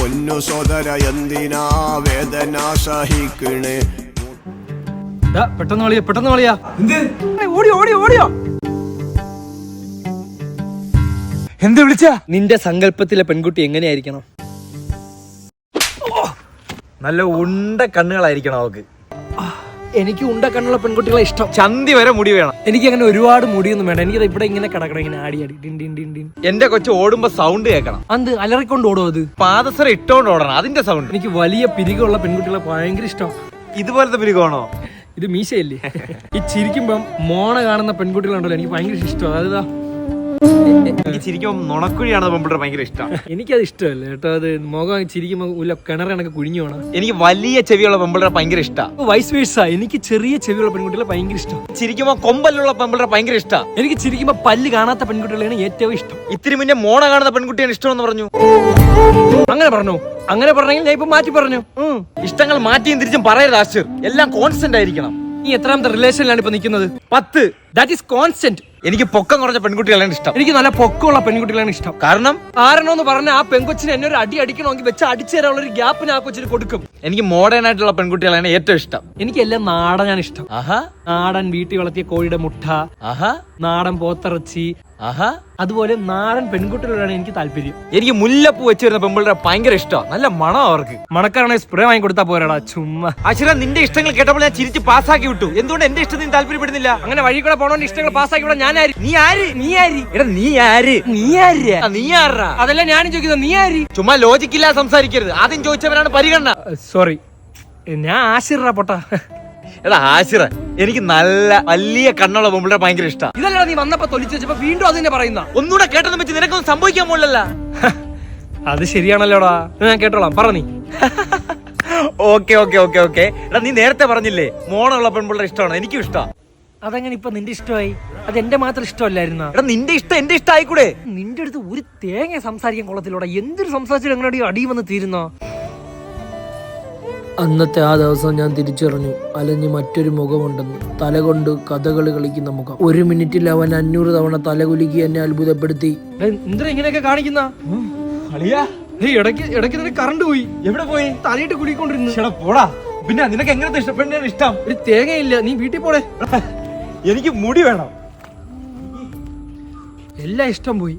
പൊന്നു സോദര എന്തിനാ വേദന സഹിക്കണേ. പെട്ടെന്ന് കളിയാ ഓടിയോ എന്ത് വിളിച്ച? നിന്റെ സങ്കല്പത്തിലെ പെൺകുട്ടി എങ്ങനെയായിരിക്കണം? നല്ല ഉണ്ട കണ്ണുകളായിരിക്കണം അവക്ക്. എനിക്ക് ഉണ്ട കണ്ണുള്ള പെൺകുട്ടികളെ ഇഷ്ടം. ചന്തി വരെ മുടി വേണം. എനിക്ക് അങ്ങനെ ഒരുപാട് മുടിയൊന്നും വേണ്ട. എനിക്കത് ഇവിടെ ഇങ്ങനെ കിടക്കണം, ഇങ്ങനെ ആടി എന്റെ കൊച്ചു ഓടുമ്പോ സൗണ്ട് കേൾക്കണം. അത് അലറിക്കൊണ്ട് ഓടും. അത് പാദസര ഇട്ടോണ്ട് ഓടണം, അതിന്റെ സൗണ്ട്. എനിക്ക് വലിയ പിരികുള്ള പെൺകുട്ടികളെ ഭയങ്കര ഇഷ്ടം. ഇതുപോലത്തെ പിരികാണോ? ഇത് മീശയല്ലേ? ഈ ചിരിക്കുമ്പം മോണ കാണുന്ന പെൺകുട്ടികളുണ്ടല്ലോ, എനിക്ക് ഭയങ്കര ഇഷ്ടം. അതാ എനിക്ക് ചിരിക്കുമ്പോ നുണക്കുഴിയാണ് പെൺപിള്ളേർ ഭയങ്കര ഇഷ്ടം. എനിക്കത് ഇഷ്ടമല്ല കേട്ടോ. അത് മുഖം ചിരിക്കുമ്പോ കിണറണക്ക് കുഴിഞ്ഞു പോണം. എനിക്ക് വലിയ ചെവിയുള്ള പെൺപിള്ളേർ ഭയങ്കര ഇഷ്ടം. വൈസ് വേഴ്സ, എനിക്ക് ചെറിയ ചെവിയുള്ള പെൺകുട്ടികളെ ഭയങ്കര ഇഷ്ടം. ചിരിക്കുമ്പോ കൊമ്പലുള്ള പെൺപിള്ളേർ ഭയങ്കര ഇഷ്ടം. എനിക്ക് ചിരിക്കുമ്പോ പല്ല് കാണാത്ത പെൺകുട്ടികളെയാണ് ഏറ്റവും ഇഷ്ടം. ഇത്തിരി മുന്നേ മോണ കാണുന്ന പെൺകുട്ടിയാണ് ഇഷ്ടമെന്ന് പറഞ്ഞു. അങ്ങനെ പറഞ്ഞെങ്കിൽ ഞാൻ ഇപ്പൊ മാറ്റി പറഞ്ഞു. ഇഷ്ടങ്ങൾ മാറ്റിയും തിരിച്ചും പറയരുത് ആശ്ചർ. എല്ലാം കോൺസ്റ്റന്റ് ആയിരിക്കണം. നീ എത്രാമത്തെ റിലേഷനിലാണ് ഇപ്പൊ നിൽക്കുന്നത്? 10. That is constant. എനിക്ക് പൊക്കം കുറഞ്ഞ പെൺകുട്ടികളാണ് ഇഷ്ടം. എനിക്ക് നല്ല പൊക്കമുള്ള പെൺകുട്ടികളാണ് ഇഷ്ടം. കാരണം എന്ന് പറഞ്ഞാൽ ആ പെൺകൊച്ചിന് എന്നെ ഒരു അടി അടിക്കണമെങ്കിൽ വെച്ച് അടിച്ചു തരാനുള്ള ഒരു ഗ്യാപ്പിന് ആ കൊച്ചിന് കൊടുക്കും. എനിക്ക് മോഡേൺ ആയിട്ടുള്ള പെൺകുട്ടികളാണ് ഏറ്റവും ഇഷ്ടം. എനിക്ക് എല്ലാം നാടനാണ് ഇഷ്ടം. നാടൻ വീട്ടിൽ വളർത്തിയ കോഴിയുടെ മുട്ട, നാടൻ പോത്തിറച്ചി, അതുപോലെ നാടൻ പെൺകുട്ടികളോടാണ് എനിക്ക് താല്പര്യം. എനിക്ക് മുല്ലപ്പൂ വെച്ച് വരുന്ന പെൺപിള്ളേരെ ഭയങ്കര ഇഷ്ടമാണ്. നല്ല മണം അവർക്ക്. മണക്കാരാണെങ്കിൽ സ്പ്രേ വാങ്ങി കൊടുത്താ പോരാടാ ചുമ്മാ. ആശ്ര, നിന്റെ ഇഷ്ടങ്ങൾ കേട്ടപ്പോൾ ഞാൻ ചിരിച്ച് പാസ്സാക്കി വിട്ടു. എന്തുകൊണ്ട് എന്റെ ഇഷ്ടം നീ താല്പര്യപ്പെടുന്നില്ല? അങ്ങനെ വഴി കൂടെ പോണോണ്ട് ഇഷ്ടങ്ങൾ പാസ്സാക്കി വിടാൻ ഞാൻ ആര്? നീ ആര്? എടാ നീ ആര്? നീ ആരാ? അതല്ല ഞാനും ചോദിക്കുന്നത്, നീ ആര്? ചുമ്മാ ലോജിക്കില്ലാതെ സംസാരിക്കരുത്. ആദ്യം ചോദിച്ചവരാണ് പരിഗണന. സോറി, ഞാൻ ആശിറാ പൊട്ടാ. എടാ ആശിറ, എനിക്ക് നല്ല വലിയ കണ്ണുള്ള പെൺപിള്ളേരെ ഭയങ്കര ഇഷ്ടം. ഇതല്ല നീ വന്നപ്പോ തൊലിച്ചു വെച്ചപ്പോ വീണ്ടും അത് തന്നെ പറയുന്ന. ഒന്നുകൂടെ കേട്ടെന്ന് വെച്ച് നിനക്കൊന്നും സംഭവിക്കാൻ പോലല്ല. അത് ശരിയാണല്ലോടാ, ഞാൻ കേട്ടോളാം, പറ നീ. ഓക്കെ. എടാ നീ നേരത്തെ പറഞ്ഞില്ലേ മോണുള്ള പെൺപിള്ളേരെ ഇഷ്ടമാണ്. എനിക്കും ഇഷ്ടമാണ്. അതെങ്ങനെ ഇപ്പൊ നിന്റെ ഇഷ്ടമായി? അത് എന്റെ മാത്രം ഇഷ്ടമല്ലായിരുന്ന? എടാ നിന്റെ ഇഷ്ടം എന്റെ ഇഷ്ടം ആയിക്കൂടെ? നിന്റെ അടുത്ത് ഒരു തേങ്ങ സംസാരിക്കാൻ കൊള്ളത്തിലൂടെ. എന്തൊരു സംസാരിച്ചിട്ട് എങ്ങനെ അടി വന്ന് തീരുന്നോ? അന്നത്തെ ആ ദിവസം ഞാൻ തിരിച്ചറിഞ്ഞു അലഞ്ഞ് മറ്റൊരു മുഖമുണ്ടെന്ന്. തല കൊണ്ട് കഥകളി കളിക്കുന്ന മുഖം. 1 മിനിറ്റിൽ അവൻ 500 തവണ തലകുലുക്കി എന്നെ അത്ഭുതപ്പെടുത്തി. എന്തിനാ ഇങ്ങനെയൊക്കെ കാണിക്കുന്ന? ഇടയ്ക്ക് നിനക്ക് കറണ്ട് പോയി. എവിടെ പോയി? തലയിട്ട് കുടിക്കൊണ്ടിരുന്നു. പോടാ. പിന്നെ നിനക്ക് എങ്ങനത്തെ ഇഷ്ടപ്പെടുന്ന ഇഷ്ടം? ഒരു തേങ്ങയില്ല, നീ വീട്ടിൽ പോടെ. എനിക്ക് മുടി വേണം. എല്ലാം ഇഷ്ടം പോയി.